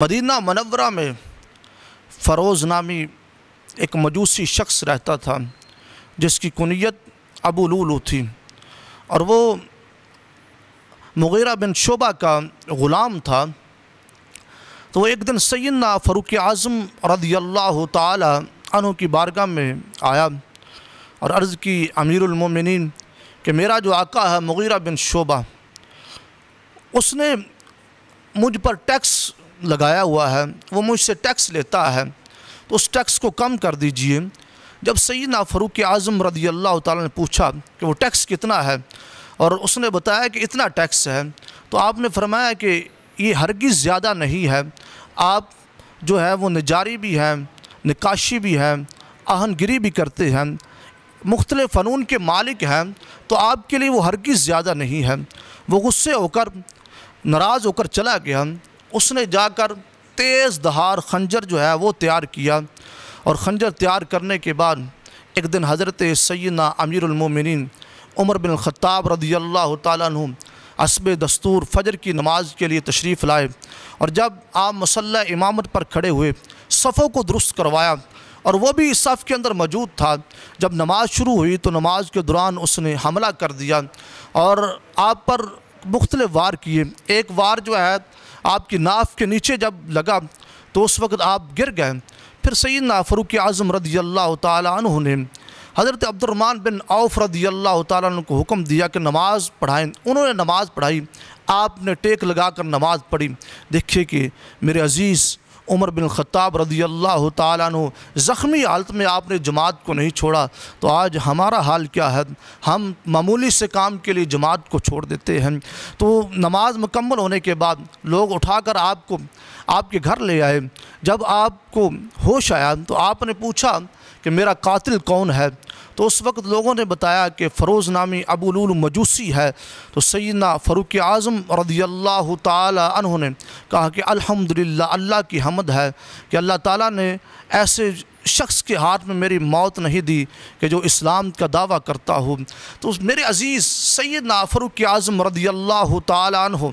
Medina मनव्वरा में फ़रोज़ नामी एक मजूसी शख्स रहता था जिसकी कुनियत अबू लूलू थी और वो मुग़ीरा बिन शुबा का ग़ुलाम था। तो वो एक दिन सैयदना फ़ारूक़ आज़म रज़ियल्लाहु ताला अन्हु की बारगाह में आया और अर्ज़ की अमीरुल मोमिनीन कि मेरा जो आका है मुग़ीरा बिन शुबा, उसने मुझ पर टैक्स लगाया हुआ है, वो मुझसे टैक्स लेता है, तो उस टैक्स को कम कर दीजिए। जब सैयदना फ़ारूक़ आज़म रज़ियल्लाहु ताला ने पूछा कि वो टैक्स कितना है और उसने बताया कि इतना टैक्स है, तो आपने फरमाया कि ये हरगिज़ ज़्यादा नहीं है, आप जो है वो निजारी भी हैं, निकाशी भी हैं, आहनगिरी भी करते हैं, मुख्तलिफ़ फ़नून के मालिक हैं, तो आपके लिए वो हरगिज़ ज़्यादा नहीं है। वो गुस्से होकर नाराज़ होकर चला गया। उसने जाकर तेज़ दहार खंजर जो है वो तैयार किया और खंजर तैयार करने के बाद एक दिन हज़रत सैयदना अमीरुल मोमिनीन उमर बिन ख़त्ताब रज़ियल्लाहु ताला अन्हु अस्बे दस्तूर फ़जर की नमाज के लिए तशरीफ़ लाए और जब आप मुसल्ला इमामत पर खड़े हुए सफ़ों को दुरुस्त करवाया और वो भी इस सफ़ के अंदर मौजूद था। जब नमाज शुरू हुई तो नमाज के दौरान उसने हमला कर दिया और आप पर मुख्तलिफ़ वार किए। एक वार जो है आपकी नाफ के नीचे जब लगा तो उस वक्त आप गिर गए। फिर सैयदना फ़ारूक़ आज़म रज़ियल्लाहु ताला अन्हु ने हज़रत अब्दुर्रहमान बिन औफ़ रज़ियल्लाहु ताला अन्हु को हुक्म दिया कि नमाज़ पढ़ाएँ। उन्होंने नमाज़ पढ़ाई, आपने टेक लगा कर नमाज़ पढ़ी। देखिए कि मेरे अज़ीज़ उमर बिन ख़त्ताब रज़ियल्लाहु ताला अन्हु ज़ख्मी हालत में आपने जमात को नहीं छोड़ा, तो आज हमारा हाल क्या है? हम मामूली से काम के लिए जमात को छोड़ देते हैं। तो नमाज मुकम्मल होने के बाद लोग उठाकर आपको आपके घर ले आए। जब आपको होश आया तो आपने पूछा कि मेरा कातिल कौन है? तो उस वक्त लोगों ने बताया कि फ़रोज़ नामी अबू लूलू मजूसी है। तो सैयदना फ़ारूक़ आज़म रज़ियल्लाहु ताला अन्हु ने कहा कि अल्हम्दुलिल्लाह, अल्लाह की हम्द है कि अल्लाह ताला ने ऐसे शख्स के हाथ में मेरी मौत नहीं दी कि जो इस्लाम का दावा करता हो। तो मेरे अज़ीज़ सैयदना फ़ारूक़ आज़म रज़ियल्लाहु ताला अन्हु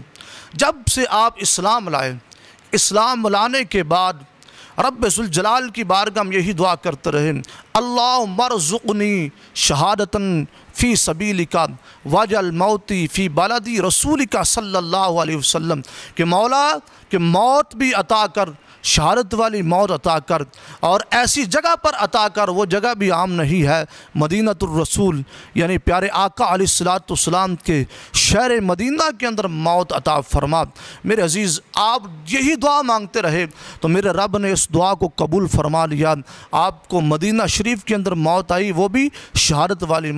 जब से आप इस्लाम लाए, इस्लाम लाने के बाद रब्बे ज़ुल जलाल की बारगाह में यही दुआ करते रहे, अल्लाहुम्मा रज़ुक़नी शहादतन फ़ी सबीलिका वजल मौती फ़ी बलदी रसूलिका सल्लल्लाहु अलैहि वसल्लम, कि मौला कि मौत भी अता कर, शहादत वाली मौत अता कर और ऐसी जगह पर अता कर, वो जगह भी आम नहीं है, मदीनतुर रसूल यानी प्यारे आका अलैहिस्सलातु वस्सलाम के शहर मदीना के अंदर मौत अता फरमा। मेरे अज़ीज़, आप यही दुआ मांगते रहे तो मेरे रब ने इस दुआ को कबूल फरमा लिया। आपको मदीना शरीफ के अंदर मौत आई, वो भी शहादत वाली